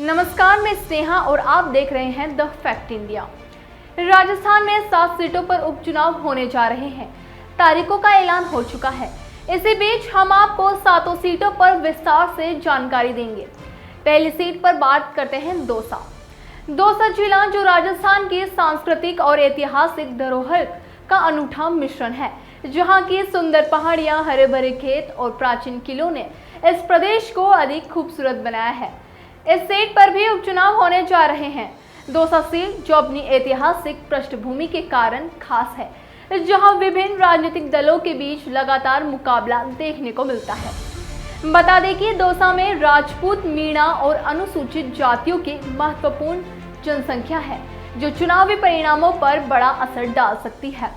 नमस्कार, मैं स्नेहा और आप देख रहे हैं द फैक्ट इंडिया। राजस्थान में 7 सीटों पर उपचुनाव होने जा रहे हैं। तारीखों का ऐलान हो चुका है। इसी बीच हम आपको 7 सीटों पर विस्तार से जानकारी देंगे। पहली सीट पर बात करते हैं दौसा। दौसा जिला जो राजस्थान की सांस्कृतिक और ऐतिहासिक धरोहर का अनूठा मिश्रण है, जहां की सुंदर पहाड़ियां, हरे भरे खेत और प्राचीन किलों ने इस प्रदेश को अधिक खूबसूरत बनाया है। इस सीट पर भी उपचुनाव होने जा रहे हैं। दौसा सीट जो अपनी ऐतिहासिक पृष्ठभूमि के कारण खास है, जहां विभिन्न राजनीतिक दलों के बीच लगातार मुकाबला देखने को मिलता है। बता दें कि दौसा में राजपूत, मीणा और अनुसूचित जातियों की महत्वपूर्ण जनसंख्या है, जो चुनावी परिणामों पर बड़ा असर डाल सकती है।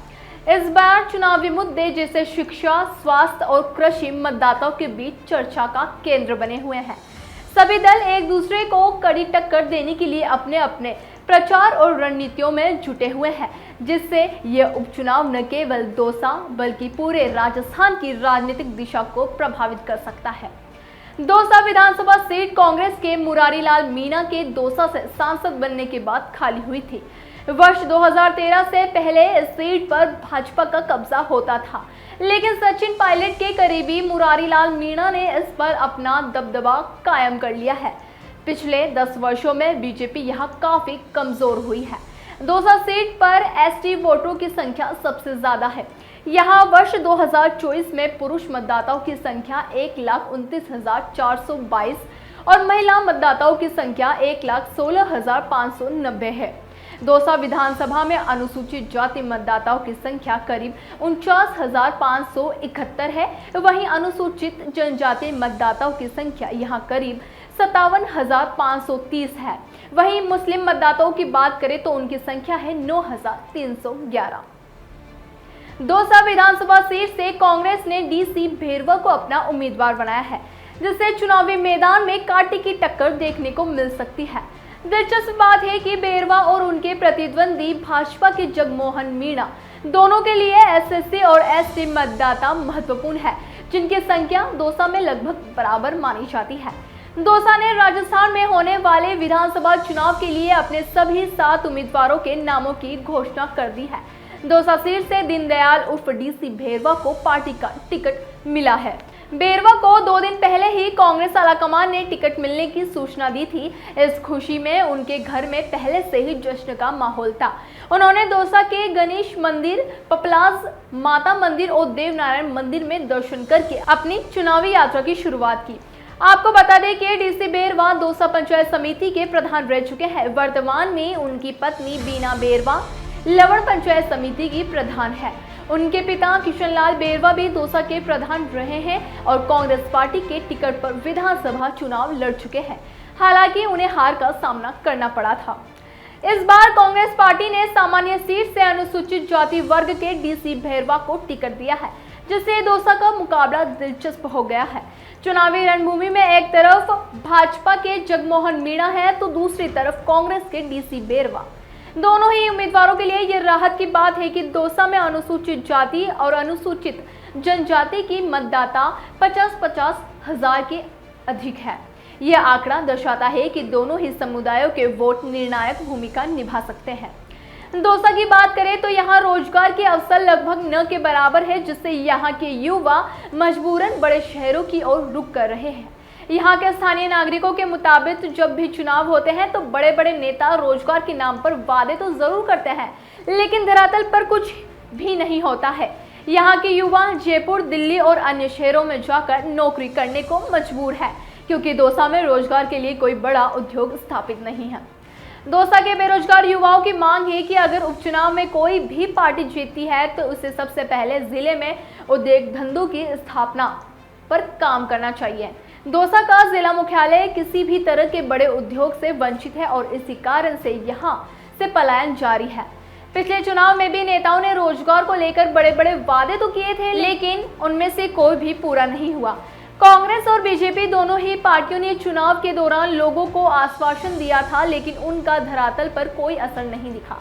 इस बार चुनावी मुद्दे जैसे शिक्षा, स्वास्थ्य और कृषि मतदाताओं के बीच चर्चा का केंद्र बने हुए हैं। सभी दल एक दूसरे को कड़ी टक्कर देने के लिए अपने अपने प्रचार और रणनीतियों में जुटे हुए हैं, जिससे यह उपचुनाव न केवल दौसा बल्कि पूरे राजस्थान की राजनीतिक दिशा को प्रभावित कर सकता है। दौसा विधानसभा सीट कांग्रेस के मुरारी लाल मीणा के दौसा से सांसद बनने के बाद खाली हुई थी। वर्ष 2013 से पहले इस सीट पर भाजपा का कब्जा होता था, लेकिन सचिन पायलट के करीबी मुरारी लाल मीणा ने इस पर अपना दबदबा कायम कर लिया है। पिछले 10 वर्षों में बीजेपी यहां काफी कमजोर हुई है। दौसा सीट पर एसटी वोटरों की संख्या सबसे ज्यादा है। यहां वर्ष 2024 में पुरुष मतदाताओं की संख्या 1,29,422 और महिला मतदाताओं की संख्या 1,16,590 है। दौसा विधानसभा में अनुसूचित जाति मतदाताओं की संख्या करीब 49,571 है। वहीं अनुसूचित जनजाति मतदाताओं की संख्या यहां करीब 57,530 है। वहीं मुस्लिम मतदाताओं की बात करें तो उनकी संख्या है 9,311। दौसा विधानसभा सीट से कांग्रेस ने डीसी भेरवा को अपना उम्मीदवार बनाया है, जिससे चुनावी मैदान में कांटे की टक्कर देखने को मिल सकती है। दिलचस्प बात है कि बेरवा और उनके प्रतिद्वंदी भाजपा के जगमोहन मीणा दोनों के लिए एसएससी और एसटी मतदाता महत्वपूर्ण है, जिनकी संख्या दौसा में लगभग बराबर मानी जाती है। दौसा ने राजस्थान में होने वाले विधानसभा चुनाव के लिए अपने सभी 7 उम्मीदवारों के नामों की घोषणा कर दी है। दौसा सीट से दीनदयाल उर्फ डीसी भेरवा को पार्टी का टिकट मिला है। बेरवा को 2 दिन पहले ही कांग्रेस आलाकमान ने टिकट मिलने की सूचना दी थी। इस खुशी में उनके घर में पहले से ही जश्न का माहौल था। उन्होंने दौसा के गणेश मंदिर, पपलाज माता मंदिर और देवनारायण मंदिर में दर्शन करके अपनी चुनावी यात्रा की शुरुआत की। आपको बता दें कि डीसी बेरवा दौसा पंचायत समिति के प्रधान रह चुके हैं। वर्तमान में उनकी पत्नी बीना बेरवा लवण पंचायत समिति की प्रधान है। उनके पिता किशनलाल बेरवा भी दौसा के प्रधान रहे हैं और कांग्रेस पार्टी के टिकट पर विधानसभा चुनाव लड़ चुके हैं। हालांकि उन्हें हार का सामना करना पड़ा था। इस बार कांग्रेस पार्टी ने सामान्य सीट से अनुसूचित जाति वर्ग के डीसी भेरवा को टिकट दिया है, जिससे दौसा का मुकाबला दिलचस्प हो गया है। चुनावी रणभूमि में एक तरफ भाजपा के जगमोहन मीणा है तो दूसरी तरफ कांग्रेस के डीसी बेरवा। दोनों ही उम्मीदवारों के लिए यह राहत की बात है कि दौसा में अनुसूचित जाति और अनुसूचित जनजाति की मतदाता 50-50 हजार के अधिक है। यह आंकड़ा दर्शाता है कि दोनों ही समुदायों के वोट निर्णायक भूमिका निभा सकते हैं। दौसा की बात करें तो यहाँ रोजगार के अवसर लगभग न के बराबर है, जिससे यहाँ के युवा मजबूरन बड़े शहरों की ओर रुख कर रहे हैं। यहाँ के स्थानीय नागरिकों के मुताबिक जब भी चुनाव होते हैं तो बड़े बड़े नेता रोजगार के नाम पर वादे तो जरूर करते हैं, लेकिन धरातल पर कुछ भी नहीं होता है। यहाँ के युवा जयपुर, दिल्ली और अन्य शहरों में जाकर नौकरी करने को मजबूर है, क्योंकि दौसा में रोजगार के लिए कोई बड़ा उद्योग स्थापित नहीं है। दौसा के बेरोजगार युवाओं की मांग है कि अगर उपचुनाव में कोई भी पार्टी जीतती है तो उसे सबसे पहले जिले में उद्योग धंधों की स्थापना पर काम करना चाहिए। दौसा का जिला मुख्यालय किसी भी तरह के बड़े उद्योग से वंचित है और इसी कारण से यहाँ से पलायन जारी है। पिछले चुनाव में भी नेताओं ने रोजगार को लेकर बड़े बड़े वादे तो किए थे, लेकिन उनमें से कोई भी पूरा नहीं हुआ। कांग्रेस और बीजेपी दोनों ही पार्टियों ने चुनाव के दौरान लोगों को आश्वासन दिया था, लेकिन उनका धरातल पर कोई असर नहीं दिखा।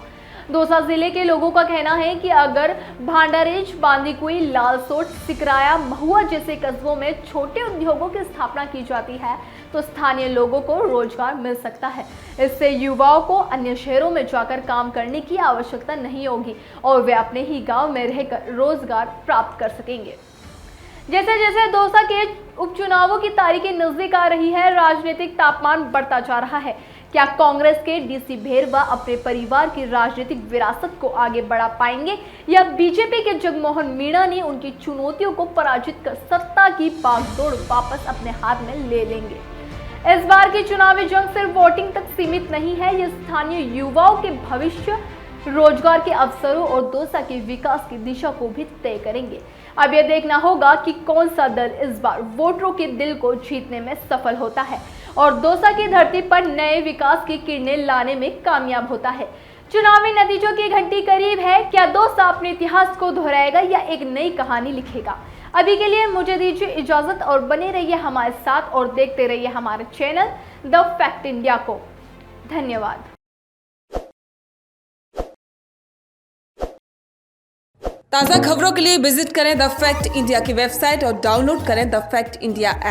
दौसा जिले के लोगों का कहना है कि अगर भांडारेज, बांदीकुई, लालसोट, सिकराया, महुआ जैसे कस्बों में छोटे उद्योगों की स्थापना की जाती है तो स्थानीय लोगों को रोजगार मिल सकता है। इससे युवाओं को अन्य शहरों में जाकर काम करने की आवश्यकता नहीं होगी और वे अपने ही गांव में रहकर रोजगार प्राप्त कर सकेंगे। जैसे जैसे दौसा के उपचुनावों की तारीखें नजदीक आ रही है, राजनीतिक तापमान बढ़ता जा रहा है। क्या कांग्रेस के डीसी भेरवा अपने परिवार की राजनीतिक विरासत को आगे बढ़ा पाएंगे या बीजेपी के जगमोहन मीणा ने उनकी चुनौतियों को पराजित कर सत्ता की बागडोर वापस अपने हाथ में ले लेंगे? इस बार की चुनावी जंग सिर्फ वोटिंग तक सीमित नहीं है, ये स्थानीय युवाओं के भविष्य, रोजगार के अवसरों और दौसा के विकास की दिशा को भी तय करेंगे। अब यह देखना होगा कि कौन सा दल इस बार वोटरों के दिल को जीतने में सफल होता है और दौसा की धरती पर नए विकास की किरणें लाने में कामयाब होता है। चुनावी नतीजों की घंटी करीब है। क्या दौसा अपने इतिहास को दोहराएगा या एक नई कहानी लिखेगा? अभी के लिए मुझे दीजिए इजाजत और बने रहिए हमारे साथ और देखते रहिए हमारे चैनल द फैक्ट इंडिया को। धन्यवाद। ताज़ा खबरों के लिए विजिट करें द फैक्ट इंडिया की वेबसाइट और डाउनलोड करें द फैक्ट इंडिया ऐप।